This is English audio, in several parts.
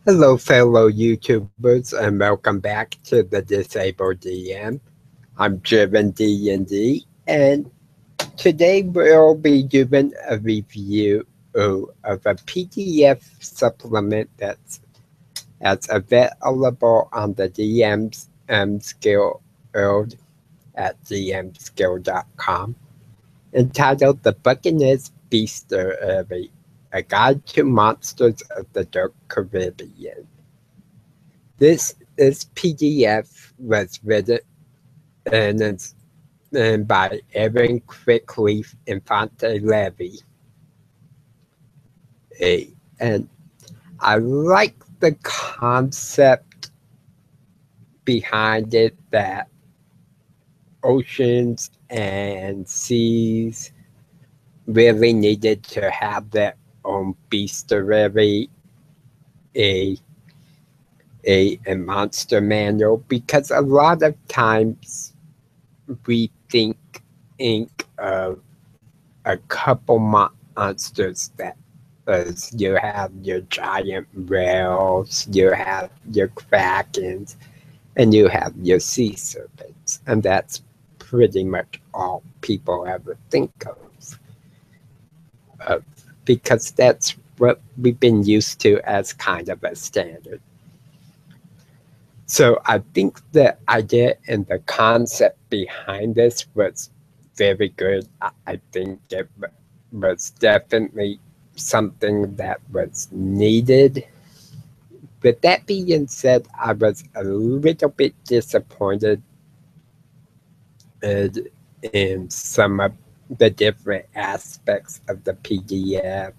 Hello, fellow YouTubers, and welcome back to the Disabled DM. I'm Driven D&D, and today we'll be doing a review of a PDF supplement that's available on the DM's skill world at dmskill.com, entitled The Buccaneer's Beastiery, a guide to monsters of the dark Caribbean. This PDF was written by Aaron Quickleaf Infante-Levy. And I like the concept behind it, that oceans and seas really needed to have their own bestiary, a monster manual, because a lot of times we think of a couple monsters that you have your giant whales, you have your krakens, and you have your sea serpents, and that's pretty much all people ever think of, because that's what we've been used to as kind of a standard. So I think the idea and the concept behind this was very good. I think it was definitely something that was needed. With that being said, I was a little bit disappointed in some of the different aspects of the PDF.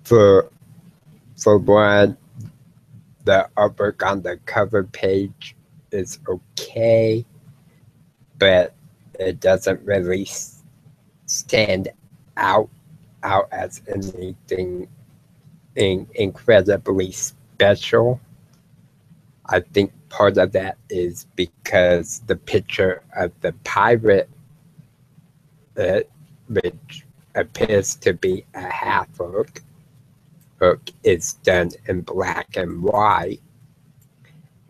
For one, the artwork on the cover page is okay, but it doesn't really stand out as anything incredibly special. I think part of that is because the picture of the pirate, which appears to be a half-orc, is done in black and white.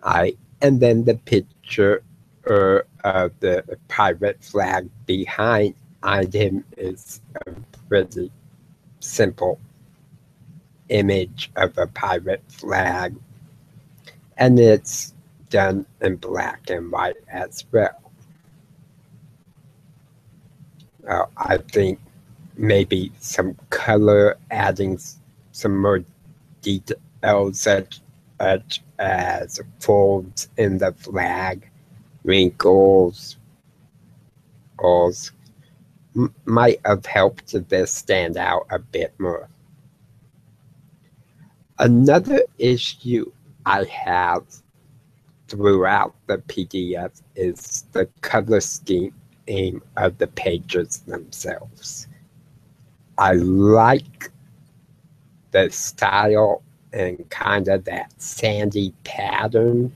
And then the picture of the pirate flag behind him is a pretty simple image of a pirate flag, and it's done in black and white as well. I think maybe some color, adding some more details such as folds in the flag, wrinkles, might have helped this stand out a bit more. Another issue I have throughout the PDF is the color scheme of the pages themselves. I like the style and kind of that sandy pattern,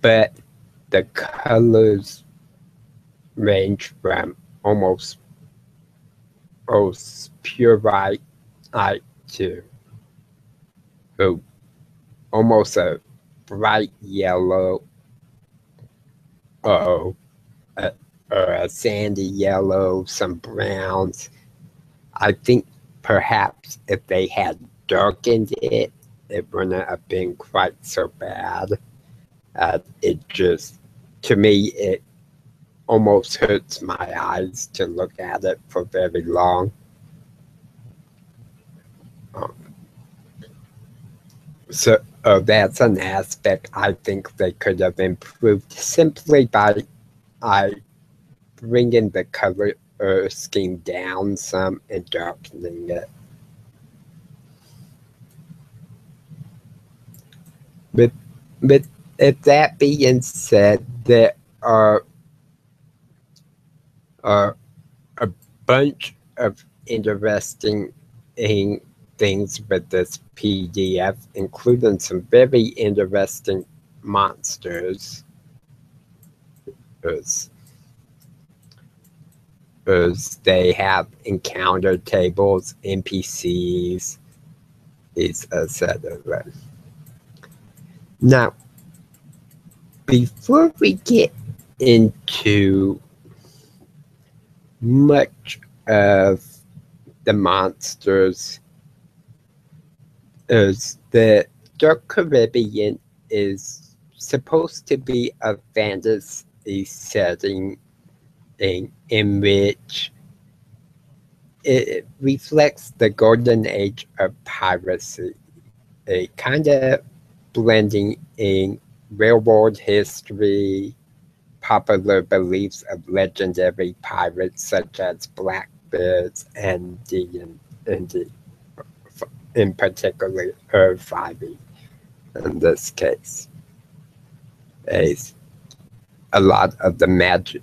but the colors range from almost pure white to almost a bright yellow, or a sandy yellow, some browns. I think perhaps if they had darkened it, it wouldn't have been quite so bad. It just, to me, it almost hurts my eyes to look at it for very long. So that's an aspect I think they could have improved simply by bringing the color scheme down some and darkening it. With that being said, there are a bunch of interesting things with this PDF, including some very interesting monsters. They have encounter tables, NPCs, is etc. Now, before we get into much of the monsters, is the Dark Caribbean is supposed to be a fantasy setting in which it reflects the golden age of piracy, a kind of blending in real world history, popular beliefs of legendary pirates such as Blackbeards and D&D, in particular, or 5e in this case. A lot of the magic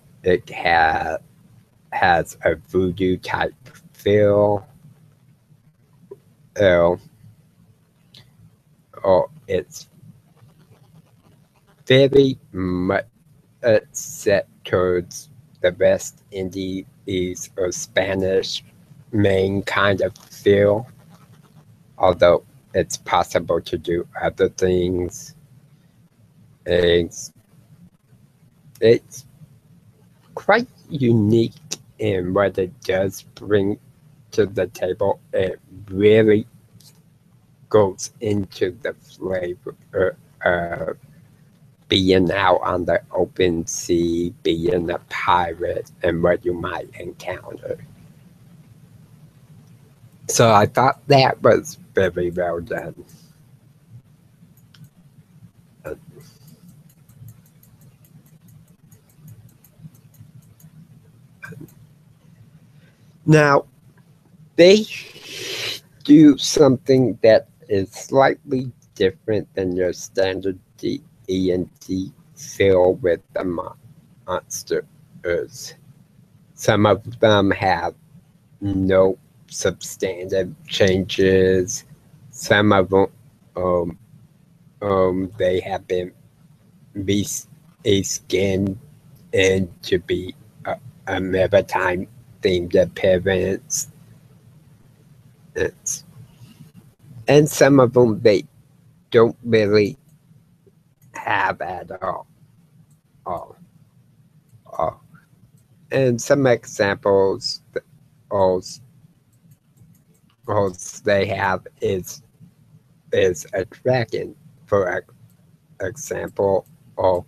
has a voodoo type feel. Or it's very much set towards the West Indies or Spanish main kind of feel, although it's possible to do other things. It's quite unique in what it does bring to the table. It really goes into the flavor of being out on the open sea, being a pirate, and what you might encounter. So I thought that was very well done. Now, they do something that is slightly different than your standard D&D feel with the monsters. Some of them have no substantive changes. Some of them, they have been reskinned and to be a maritime themed appearance. And some of them they don't really have at all. And some examples they have is a dragon, for example. Or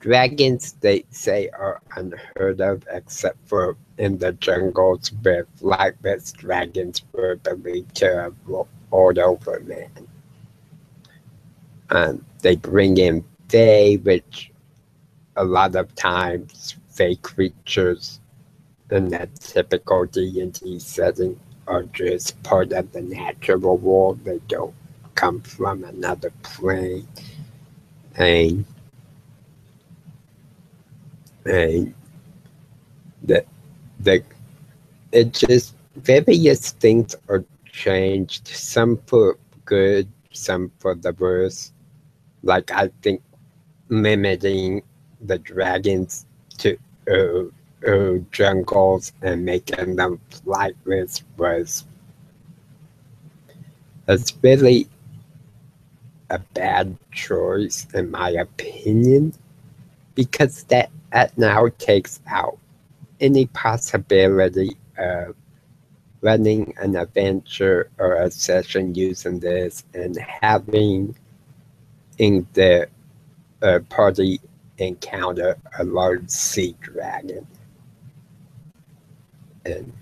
dragons they say are unheard of except for in the jungles where flightless dragons were believed to have ruled over man. And they bring in fae, which a lot of times fae creatures in that typical D&D setting are just part of the natural world. They don't come from another plane. And it just various things are changed, some for good, some for the worse. Like I think limiting the dragons to jungles and making them flightless was really a bad choice in my opinion, because that now takes out any possibility of running an adventure or a session using this and having in the party encounter a large sea dragon. And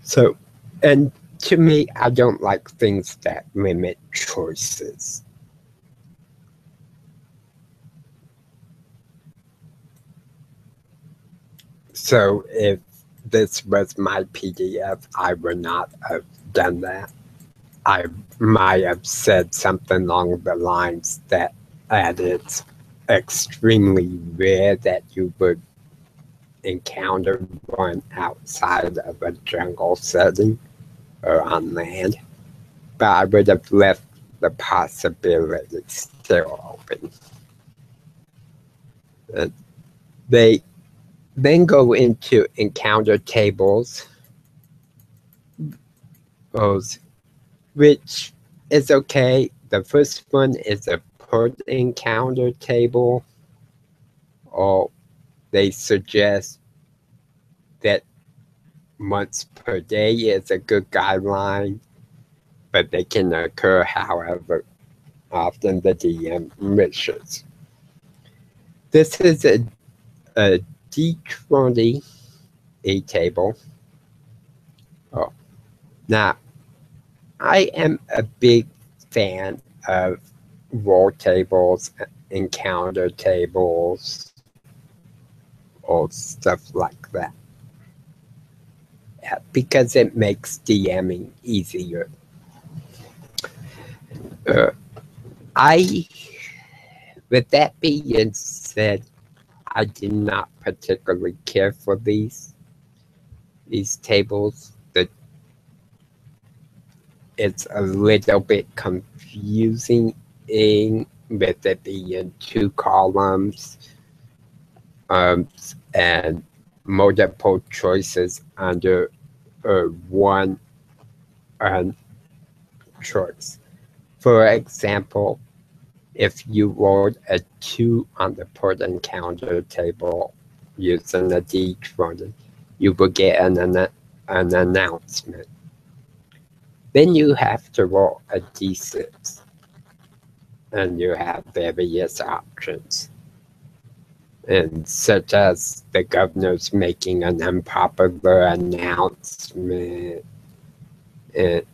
so, and to me, I don't like things that limit choices. So if this was my PDF, I would not have done that. I might have said something along the lines that it's extremely rare that you would encounter one outside of a jungle setting or on land. But I would have left the possibility still open. They then go into encounter tables, tables, which is okay. The first one is a port encounter table, or they suggest that once per day is a good guideline, but they can occur however often the DM wishes. This is a D20 table. Oh, now I am a big fan of roll tables, encounter tables, or stuff like that, because it makes DMing easier. With that being said, I did not particularly care for these tables. It's a little bit confusing with it being 2 columns and multiple choices under one choice. For example, if you rolled a 2 on the port encounter table using a D20, you will get an announcement. Then you have to roll a D6, and you have various options, and such as the governor's making an unpopular announcement, and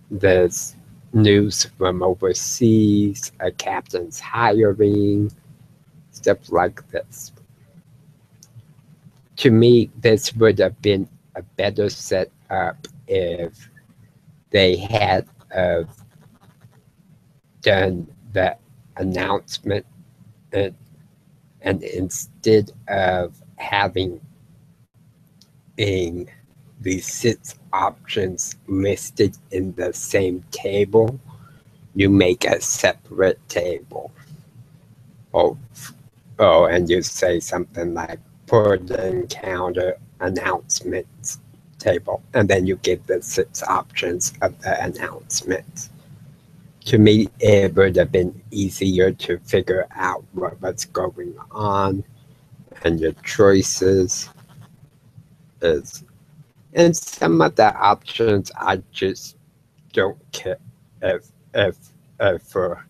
there's news from overseas, a captain's hiring, stuff like this. To me, this would have been a better setup if they had done the announcement, and instead of having the 6 options listed in the same table, you make a separate table. And you say something like port encounter announcements table, and then you give the 6 options of the announcements. To me, it would have been easier to figure out what was going on and your choices. And some of the options I just don't care for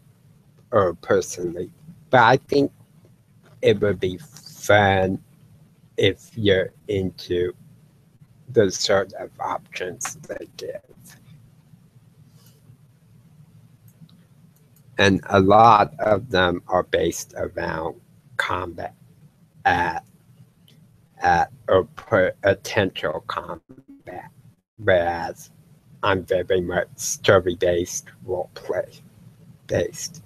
personally. But I think it would be fun if you're into the sort of options they give. And a lot of them are based around combat or potential combat, whereas I'm very much story-based, role-play based.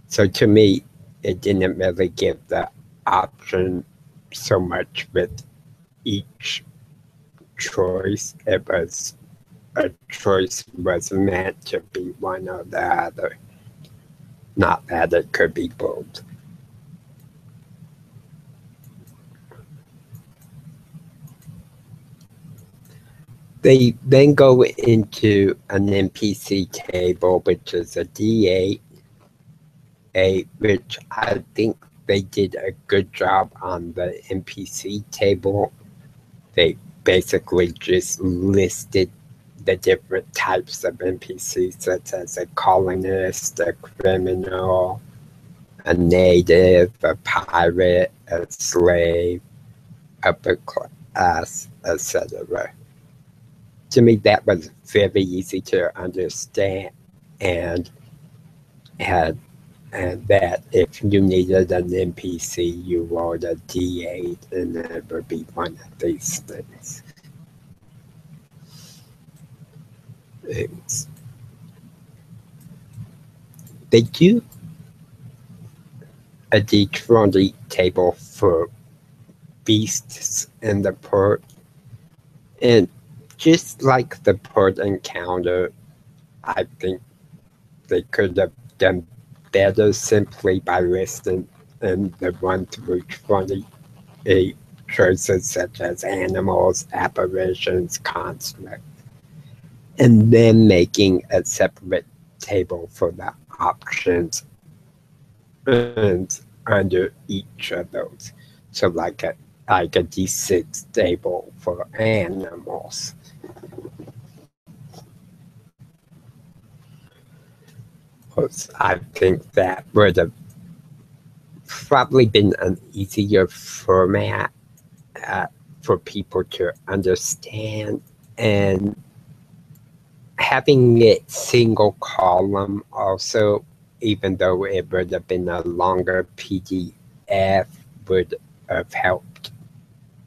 So to me, it didn't really give the option so much with each choice. It was a choice was meant to be one or the other, not that it could be both. They then go into an NPC table, which is a D8, which I think they did a good job on the NPC table. They basically just listed the different types of NPCs, such as a colonist, a criminal, a native, a pirate, a slave, upper class, etc. To me, that was very easy to understand, and that if you needed an NPC, you rolled a D8, and it would be one of these things. They do a D20 table for beasts in the port, and just like the port encounter, I think they could have done better simply by listing in the 1 through 28 choices such as animals, apparitions, constructs, and then making a separate table for the options and under each of those. So like a D6 table for animals. I think that would have probably been an easier format for people to understand, and having it single column also, even though it would have been a longer PDF, would have helped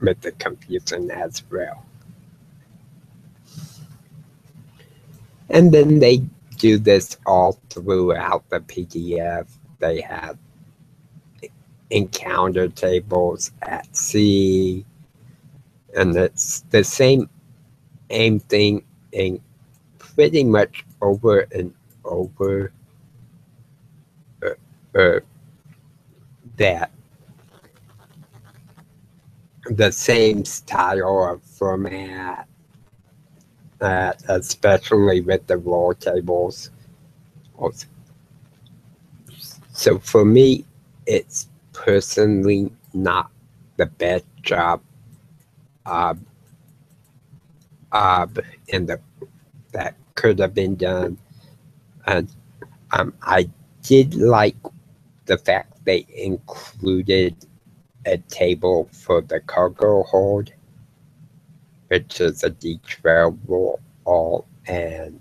with the confusion as well. And then they do this all throughout the PDF. They have encounter tables at sea, and it's the same thing in pretty much over and over that the same style of format, especially with the roll tables. So for me, it's personally not the best job in that could have been done. And I did like the fact they included a table for the cargo hold, which is a D12 roll, and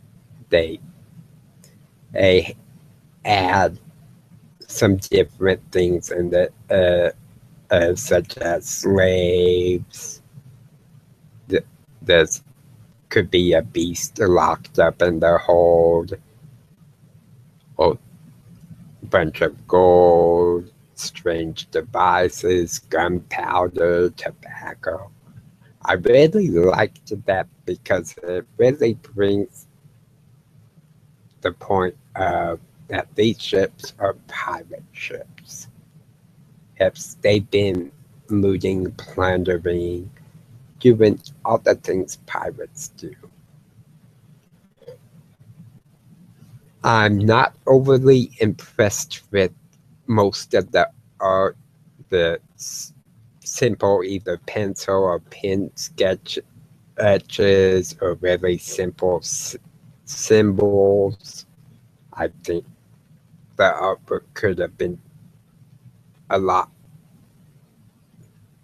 they add some different things in it, such as slaves. There's could be a beast locked up in the hold, or a bunch of gold, strange devices, gunpowder, tobacco. I really liked that because it really brings the point of that these ships are pirate ships. They've been looting, plundering, doing all the things pirates do. I'm not overly impressed with most of the art, the simple either pencil or pen sketches or really simple symbols. I think the artwork could have been a lot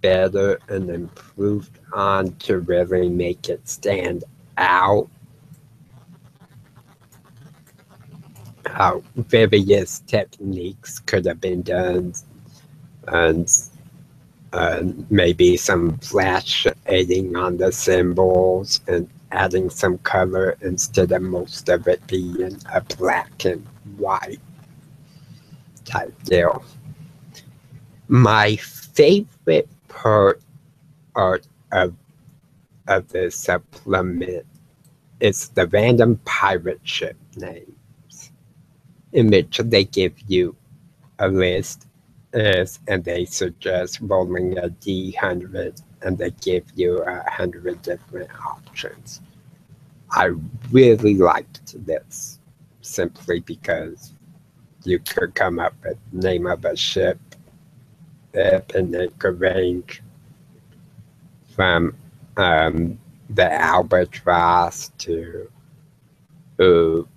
better and improved on to really make it stand out. How various techniques could have been done, and maybe some flash shading on the symbols and adding some color instead of most of it being a black and white type deal. My favorite part of the supplement is the random pirate ship names, in which they give you a list and they suggest rolling a D100, and they give you 100 different options. I really liked this simply because you could come up with the name of a ship, and it could range from the Albatross to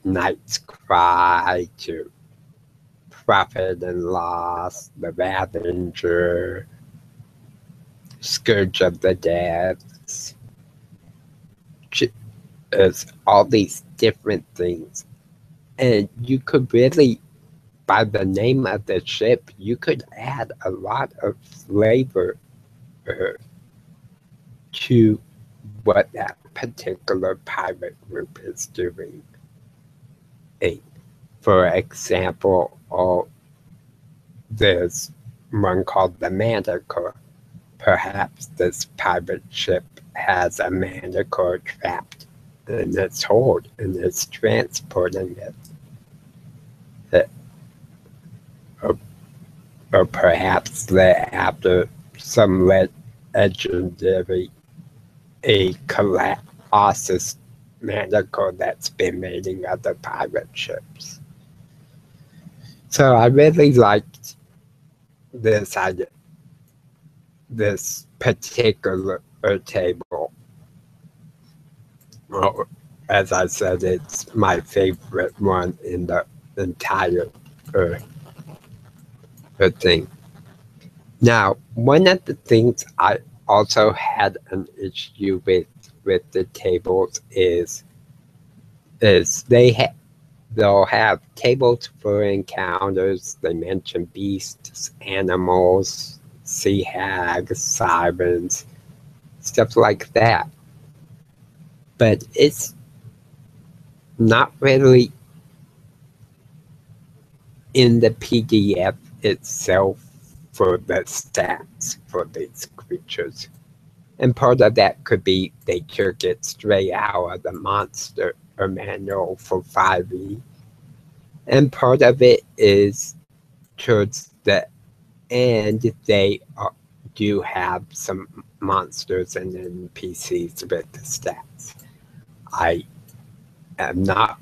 Knight's Cry to Profit and Loss, the Ravager, Scourge of the Depths. It's all these different things, and you could really, by the name of the ship, you could add a lot of flavor to what that particular pirate group is doing. For example, there's one called the Manticore. Perhaps this pirate ship has a manticore trapped in its hold and it's transporting it. Or perhaps they're after some legendary Colossus manacle that's been made in other pirate ships. So I really liked this idea, this particular table. Well, as I said, it's my favorite one in the entire thing. Now, one of the things I also had an issue with the tables is they'll have tables for encounters. They mention beasts, animals, sea hags, sirens, stuff like that. But it's not really in the PDF itself for the stats for these creatures. And part of that could be they took it straight out of the monster or manual for 5e. And part of it is towards the end, they do have some monsters and NPCs with the stats. I am not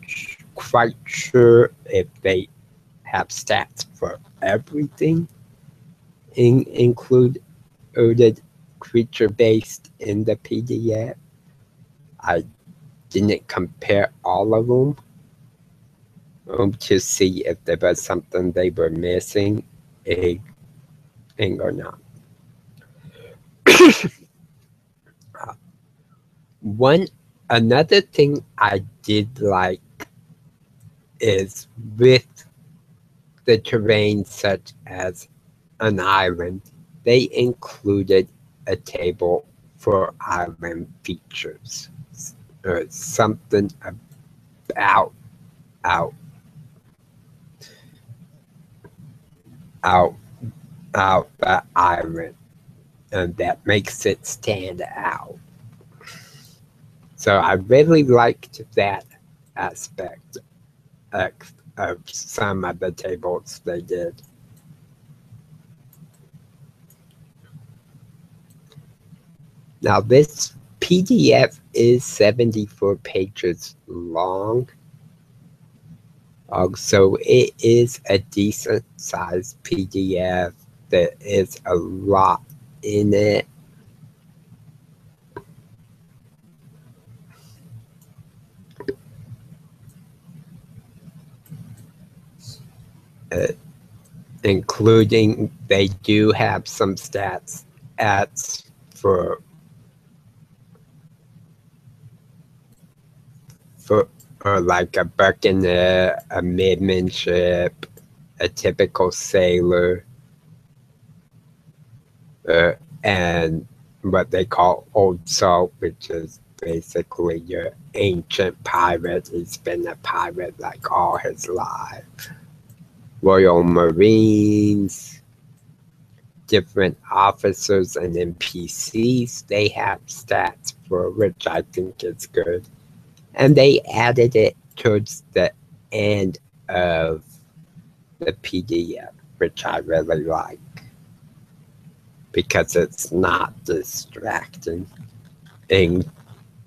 quite sure if they have stats for everything included creature based in the PDF. I didn't compare all of them to see if there was something they were missing or not. Another thing I did like is with the terrain such as an island, they included a table for island features or something about the island, and that makes it stand out. So I really liked that aspect of some of the tables they did. Now this PDF is 74 pages long. So it is a decent sized PDF. There is a lot in it. Including they do have some stats for like a Buccaneer, a midmanship, a typical sailor, and what they call Old Salt, which is basically your ancient pirate. He's been a pirate like all his life. Royal Marines, different officers and NPCs, they have stats for, which I think is good. And they added it towards the end of the PDF, which I really like, because it's not distracting. And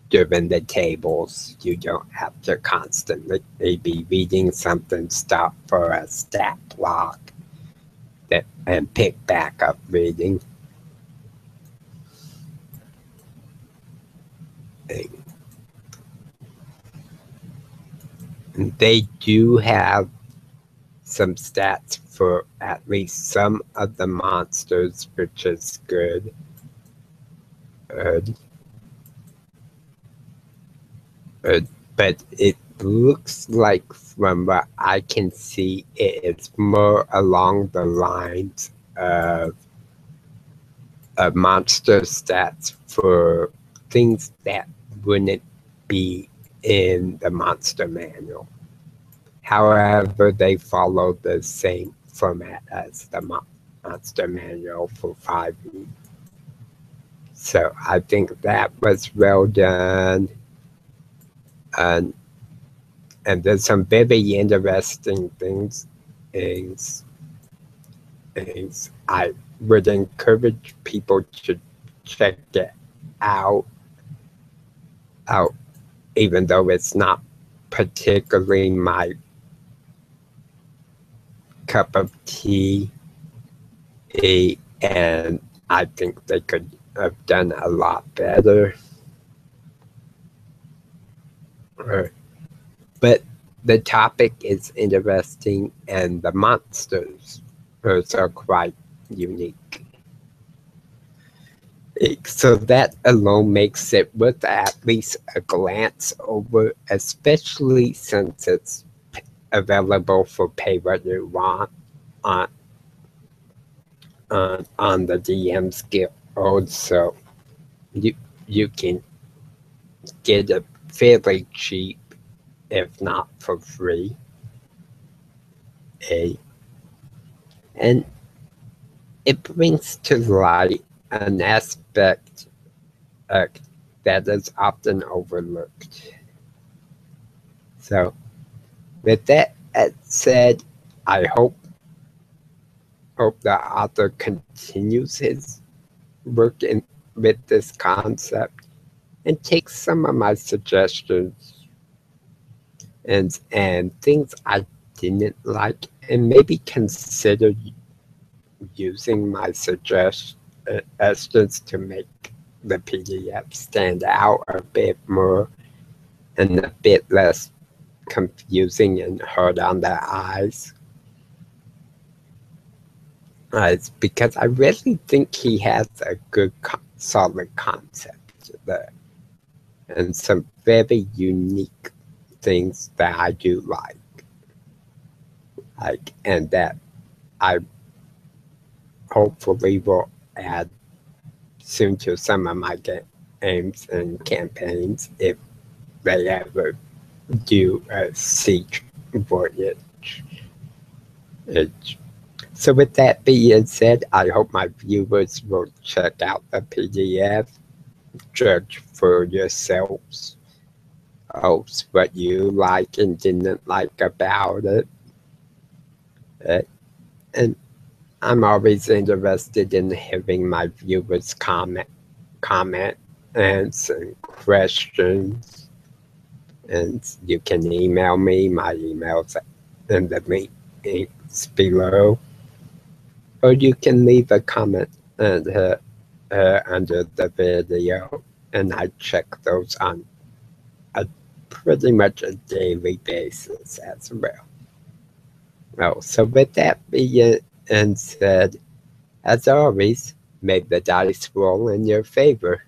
given the tables, you don't have to constantly be reading something, stop for a stat block, and pick back up reading. And they do have some stats for at least some of the monsters, which is good. But it looks like, from what I can see, it is more along the lines of monster stats for things that wouldn't be in the monster manual. However, they follow the same format as the monster manual for 5e. So I think that was well done. And there's some very interesting things. I would encourage people to check it out. even though it's not particularly my cup of tea, and I think they could have done a lot better. But the topic is interesting, and the monsters are quite unique. So that alone makes it worth at least a glance over, especially since it's available for pay what you want on the DMs Guild. So you can get it fairly cheap, if not for free. And it brings to light an aspect that is often overlooked. So, with that said, I hope the author continues his work with this concept and takes some of my suggestions and things I didn't like, and maybe consider using my suggestions to make the PDF stand out a bit more and a bit less confusing and hard on the eyes. Because I really think he has a good, solid concept there, and some very unique things that I do like, and that I hopefully will add soon to some of my games and campaigns if they ever do a siege voyage. So with that being said, I hope my viewers will check out the PDF, judge for yourselves what you like and didn't like about it. And I'm always interested in hearing my viewers' comments and questions. And you can email me. My email's in the links below. Or you can leave a comment under the video, and I check those on pretty much a daily basis as well. So with that being said, as always, may the dice roll in your favor.